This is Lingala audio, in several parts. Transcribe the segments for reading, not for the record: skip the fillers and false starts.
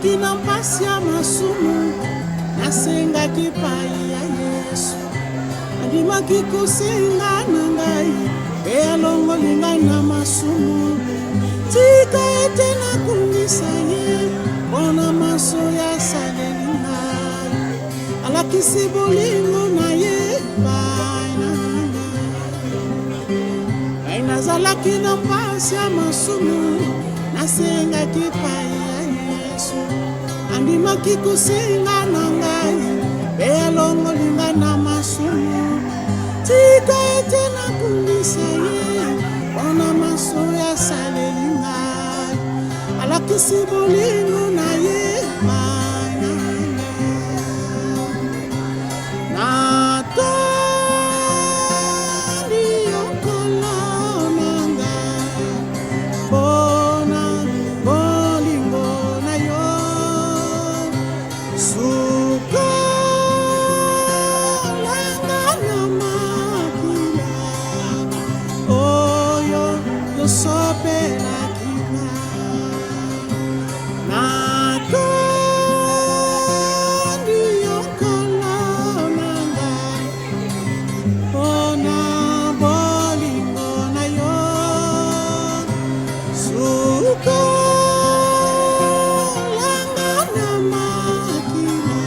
nazalaki na mpasi ya masumu nasengaki pai ya Yesu andimaki kosenga na ngai mpe alongoli ngai na masumu tika ete nakungisa ye mpona maso ya saleli ngai alakisi bolingo na ye pai na ngai nazalaki na mpasi ya masumu nasengaki pai ya Yesu andimaki kosenga na ngai mpe alongoli ngai na masumu tika ete nakungisa ye mpona maso ya saleli ngai alakisi bolingo na ye pai na natondi yokolo na ngai mpona bolingo na yo sukolanga na makila oyo yosopelaki natondi yokolo na ngai mpona bolingo na yo sukolanga na makila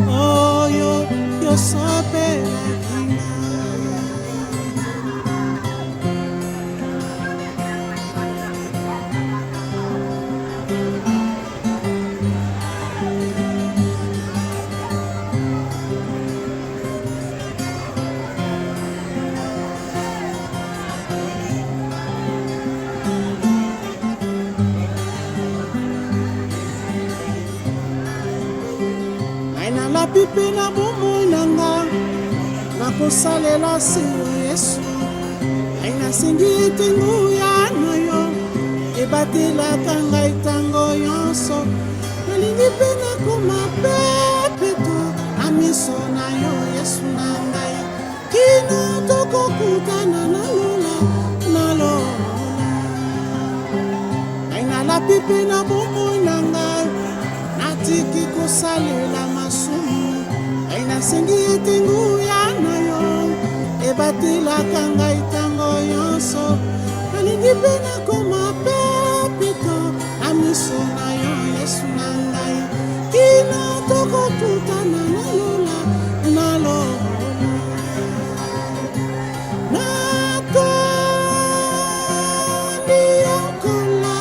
oyo yosopelaki nalapi mpe na bomoi na nga nakosalela sio Yesu ngai nasengi ete nguya na yo ebatelaka ngai ntango nyonso nalingi mpe nakoma pepeto na miso na yo Yesu na ngai kino tokokutana na lola na lola ngai nalapi mpe na bomoi na ngai natiki kosalela masumu ngai nasengi ete nguya na yo ebatelaka ngai ntango nyonso nalingi mpe nakoma pepeto na miso na yo Yesu na ngai kino tokokutana na lola na lola natondi yokolo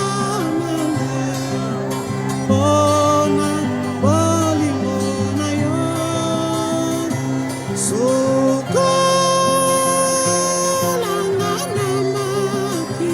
na ngai mpona bolingo na yo sukolanga na makila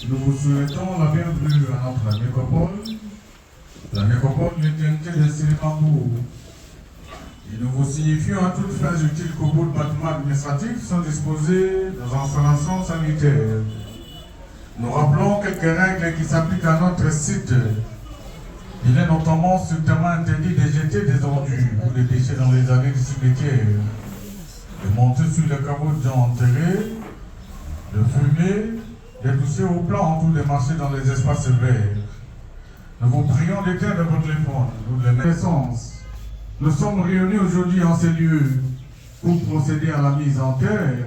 Nous vous souhaitons la bienvenue à notre nécropole, la nécropole l'unité de Sirimambourg. Et nous vous signifions à toutes fins utiles qu'au bout de bâtiments administratifs sont disposées nos installations sanitaires. Nous rappelons quelques règles qui s'appliquent à notre site. Il est notamment strictement interdit de jeter des ordures ou des déchets dans les allées du cimetière, de monter sur les caveaux déjà enterrés, de fumer, de toucher au plan autour des marchés dans les espaces verts. Nous vous prions d'éteindre votre téléphone, nous de naissance. Nous sommes réunis aujourd'hui en ces lieux pour procéder à la mise en terre.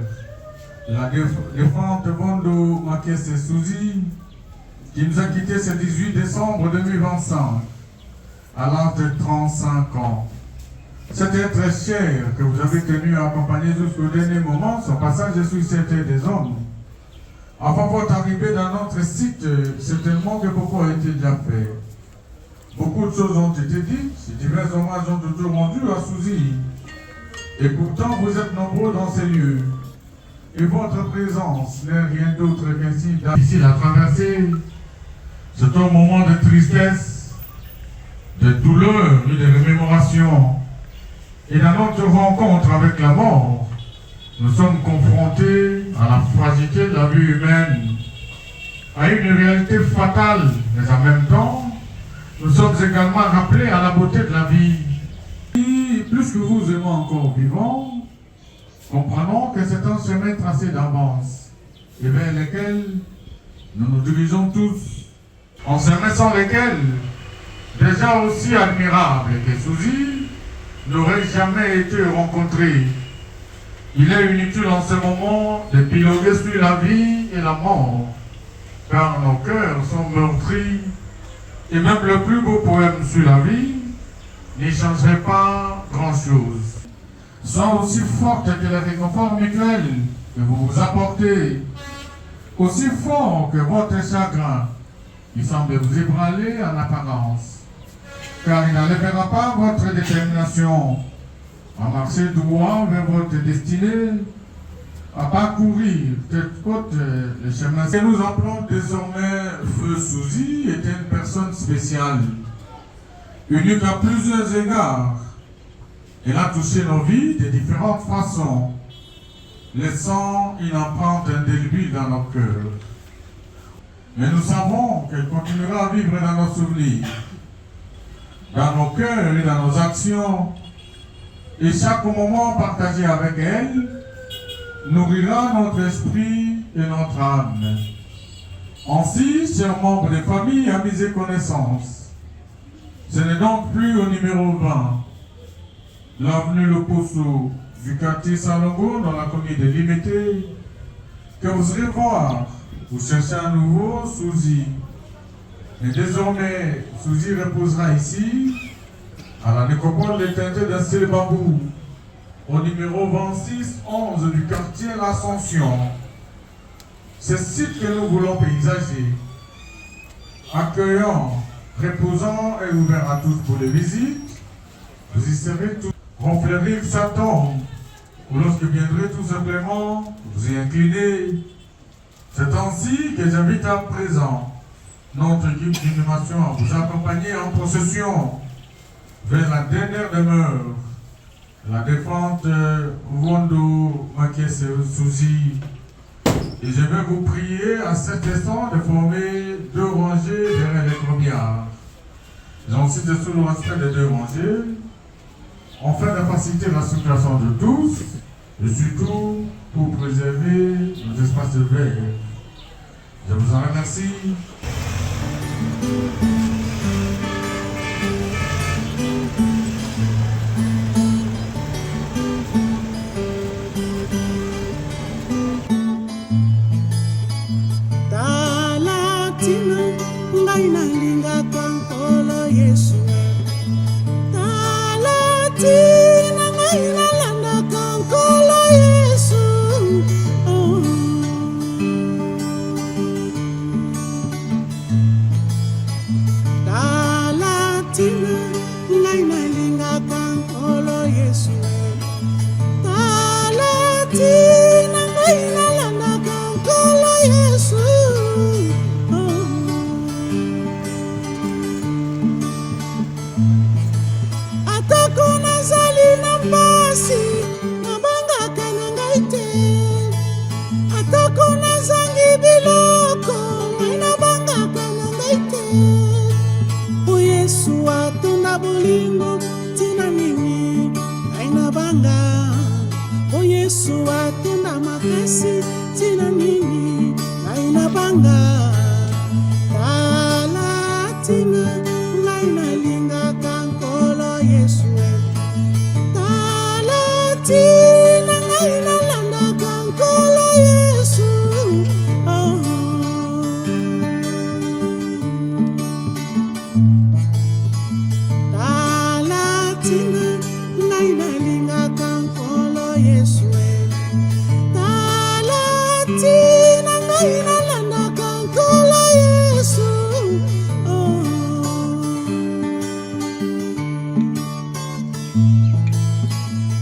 La défunte Bondo Makese Souzi, qui nous a quittés ce 18 décembre 2025. à l'âge de 35 ans. C'était très cher que vous avez tenu à accompagner jusqu'au dernier moment son passage sur certains des hommes. Avant votre arrivée dans notre site, certainement que beaucoup a été déjà fait. Beaucoup de choses ont été dites, divers hommages ont toujours rendu à Souzy. Et pourtant, vous êtes nombreux dans ces lieux. Et votre présence n'est rien d'autre qu'un signe difficile à traverser. C'est un moment de tristesse, de douleur et de remémoration. Et dans notre rencontre avec la mort, nous sommes confrontés à la fragilité de la vie humaine, à une réalité fatale, mais en même temps, nous sommes également rappelés à la beauté de la vie. Et plus que vous aimons encore vivants, comprenons que c'est un chemin tracé d'avance et vers lequel nous nous dirigeons tous, en chemin sans lesquels, déjà aussi admirable que Souzy, n'aurait jamais été rencontré. Il est inutile en ce moment de piloter sur la vie et la mort, car nos cœurs sont meurtris, et même le plus beau poème sur la vie n'y changerait pas grand-chose. Sont aussi fortes que les réconforts mutuels que vous vous apportez, aussi forts que votre chagrin, qui semble vous ébranler en apparence, car il n'enlèvera pas votre détermination à marcher droit vers votre destinée, à parcourir tête côte le chemin que nous appelons désormais Feu Souzy était une personne spéciale, unique à plusieurs égards. Elle a touché nos vies de différentes façons, laissant une empreinte indélébile dans nos cœurs. Mais nous savons qu'elle continuera à vivre dans nos souvenirs, dans nos cœurs et dans nos actions, et chaque moment partagé avec elle nourrira notre esprit et notre âme. Ainsi, chers membres des familles, amis et connaissances, ce n'est donc plus au numéro 20, l'avenue Le Pousseau du quartier Salongo dans la commune de Limité, que vous irez voir pour chercher à nouveau Souzy. Et désormais, Souzy reposera ici, à la nécropole des Teintés d'Assel Babou, au numéro 2611 du quartier L'Ascension. Ce site que nous voulons paysager, accueillant, reposant et ouvert à tous pour les visites, vous y serez tous refleurir sa tombe, ou lorsque viendrez tout simplement vous y incliner. C'est ainsi que j'invite à présent notre équipe d'inhumation à vous accompagner en procession vers la dernière demeure, la défunte Wondo Makese Souzy. Et je vais vous prier à cet instant de former 2 rangées derrière les cromiards. J'insiste sur le respect des 2 rangées, afin de faciliter la circulation de tous, et surtout pour préserver nos espaces verts. Je vous en remercie. Atako nazali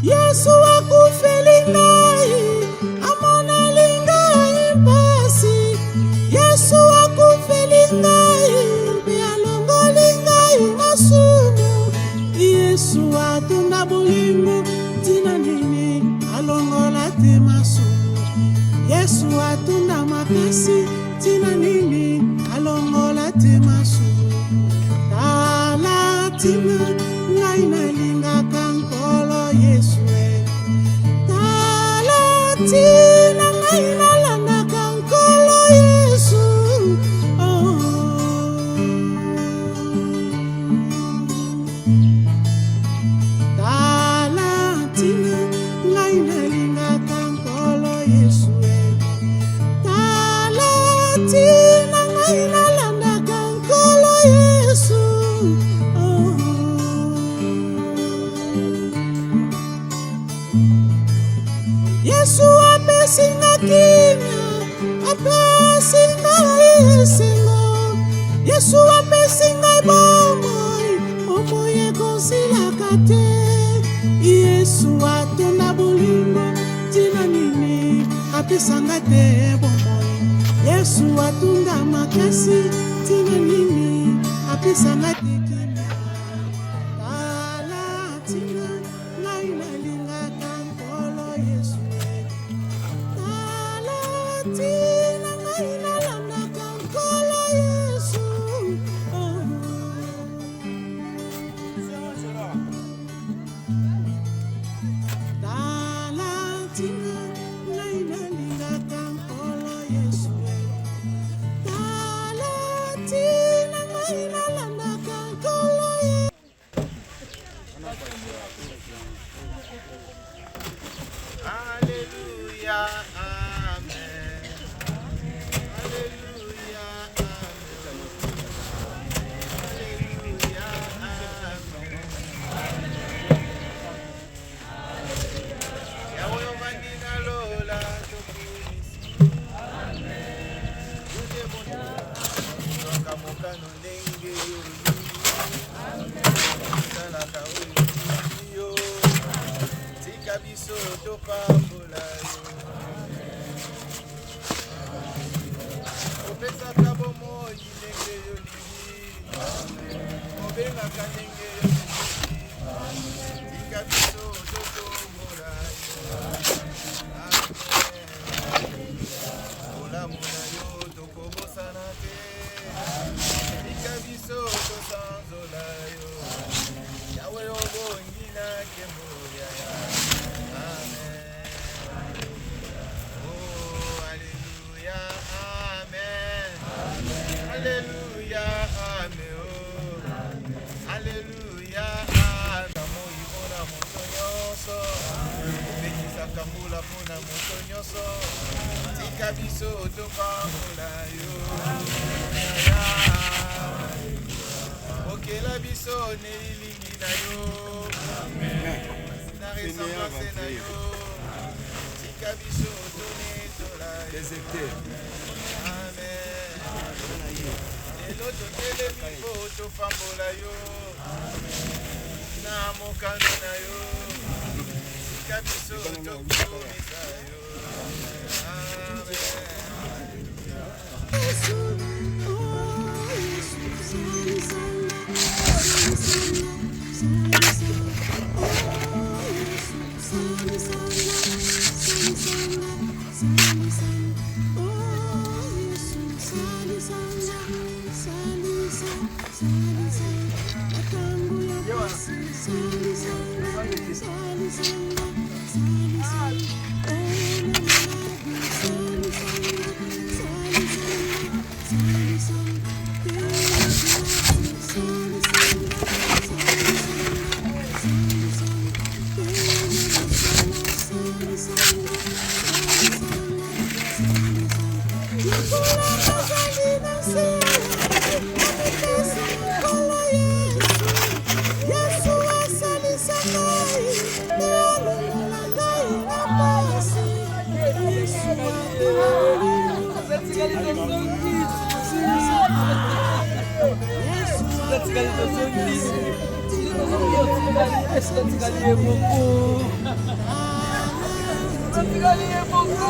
Yesu akufeli ngai amoneli ngai mpasi. Yesu akufeli ngai mpe alongoli ngai masumu. Yesu atunda bolingo tina nini alongola te masumu. Yesu atunda makasi tina nini alongola te masumu. Tala tina ngai nalingaka nkolo Yesu tala tina ngai nalandaka nkolo Yesu. Tala tina ngai nalingaka nkolo Yesu tala tina ngai nalandaka nkolo Yesu. Yesu apesinga kinya apesinga esengo. Yesu apesinga bomoi bomoi ekosilaka te. Yesu atunda bolingo tina nini apesanga te bomoi. Yesu atunda makasi tina nini apesanga te kinya. Tala tina ngai nalingaka nkolo Yesu tala tina ngai nalandaka nkolo Yesu. Tala tina ngai nalingaka nkolo Yesu tala tina ngai nalandaka nkolo Yesu. Hallelujah, amen. Hallelujah, amen. Hallelujah, amen. Yahweh Omandina Lola Tokunisi. Uje Mono Kamokano Nenge Yoli. Salaka Uyo. Tika biso topambola yo. Opesaka bomoi ndenge yolingi. Obengaka ndenge yolingi. Tika biso topambola yo. Amen. Olamu na yo tokobosana te. Tika biso tosanzola yo. Yahweh obongi na nkembo ya ya. Amen. Oh, Alléluia, Amen. Alléluia, Amen. Oh, Alléluia, Amen. Moi mpona moto nyonso, opekisaka mbula mpona moto nyonso. Tika biso topambola yo. Okela biso ne lilingi na yo. Na ressemblance na yo. Tika biso tone tola yo. Amen. Lelo totelemi po tofambola yo. Na mokano na yo. Tika biso tokomisa yo. Amen. Tinggalin beaucoup.